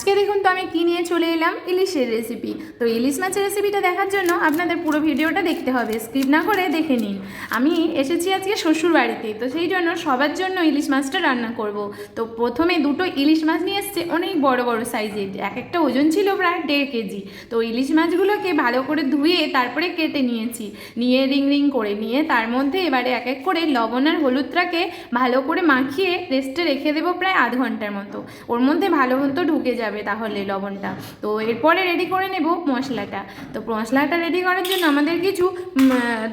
আজকে দেখুন তো আমি কি নিয়ে চলে এলাম, ইলিশের রেসিপি। তো ইলিশ মাছের রেসিপিটা দেখার জন্য আপনাদের পুরো ভিডিওটা দেখতে হবে, স্কিপ না করে দেখে নিন। আমি এসেছি আজকে শ্বশুর বাড়িতে, তো সেই জন্য সবার জন্য ইলিশ মাছটা রান্না করব। তো প্রথমে দুটো ইলিশ মাছ নিয়ে এসছে, অনেক বড় বড় সাইজের, এক একটা ওজন ছিল প্রায় 1.5 কেজি। তো ইলিশ মাছগুলোকে ভালো করে ধুয়ে তারপরে কেটে নিয়েছি, নিয়ে রিং রিং করে নিয়ে তার মধ্যে এবারে এক এক করে লবণ আর হলুদটাকে ভালো করে মাখিয়ে রেস্টে রেখে দেবো প্রায় আধ ঘন্টার মতো। ওর মধ্যে ভালো মতো ঢুকে যাবে তাহলে লবণটা। তো এরপরে রেডি করে নেব মশলাটা। তো মশলাটা রেডি করার জন্য আমাদের কিছু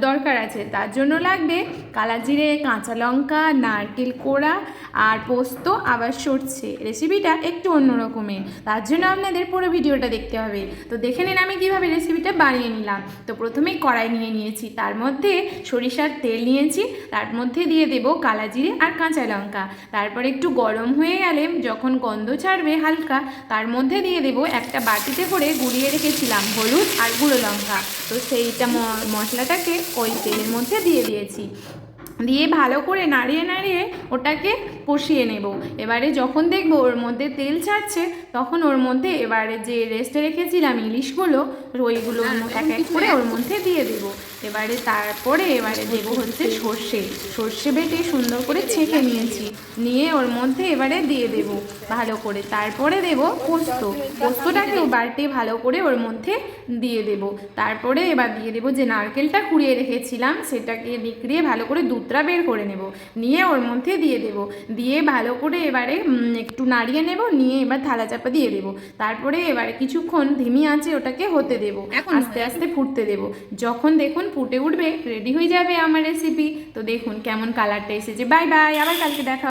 দরকার আছে। তার জন্য লাগবে কালা জিরে, কাঁচা লঙ্কা, নারকেল কোড়া আর পোস্ত, আবার সরষে। রেসিপিটা একটু অন্যরকমের, তার জন্য আপনাদের পুরো ভিডিওটা দেখতে হবে। তো দেখে নিন আমি কীভাবে রেসিপিটা বানিয়ে নিলাম। তো প্রথমেই কড়াই নিয়ে নিয়েছি, তার মধ্যে সরিষার তেল নিয়েছি, তার মধ্যে দিয়ে দেব কালা জিরে আর কাঁচা লঙ্কা। তারপরে একটু গরম হয়ে গেলে যখন গন্ধ ছাড়বে হালকা, তার মধ্যে দিয়ে দেব একটা বাটিতে করে গুঁড়িয়ে রেখেছিলাম হলুদ আর গুঁড়ো লঙ্কা। তো সেইটা মশলাটাকে ওই তেলের মধ্যে দিয়ে দিয়েছি, দিয়ে ভালো করে নাড়িয়ে নাড়িয়ে ওটাকে কষিয়ে নেব। এবারে যখন দেখব ওর মধ্যে তেল ছাড়ছে, তখন ওর মধ্যে এবারে যে রেস্টে রেখেছিলাম ইলিশগুলো, ওইগুলো এক এক করে ওর মধ্যে দিয়ে দেব। এবারে তারপরে দেবো হচ্ছে সর্ষে বেটে সুন্দর করে ছেঁকে নিয়েছি, নিয়ে ওর মধ্যে এবারে দিয়ে দেব ভালো করে। তারপরে দেব পোস্তটাকেও বাড়তে ভালো করে ওর মধ্যে দিয়ে দেব। তারপরে এবার দিয়ে দেব যে নারকেলটা কুড়িয়ে রেখেছিলাম, সেটাকে নিকড়িয়ে ভালো করে দুধটা বের করে নেব, নিয়ে ওর মধ্যে দিয়ে দেব। দিয়ে ভালো করে এবারে একটু নাড়িয়ে নেব, নিয়ে এবার থালা চাপা দিয়ে দেব। তারপরে এবারে কিছুক্ষণ ধিমি আঁচে ওটাকে হতে দেব, আস্তে আস্তে ফুটতে দেব। যখন দেখুন ফুটে উঠবে, রেডি হয়ে যাবে আমার রেসিপি। তো দেখুন কেমন কালারটা এসেছে। বাই বাই, আবার কালকে দেখা।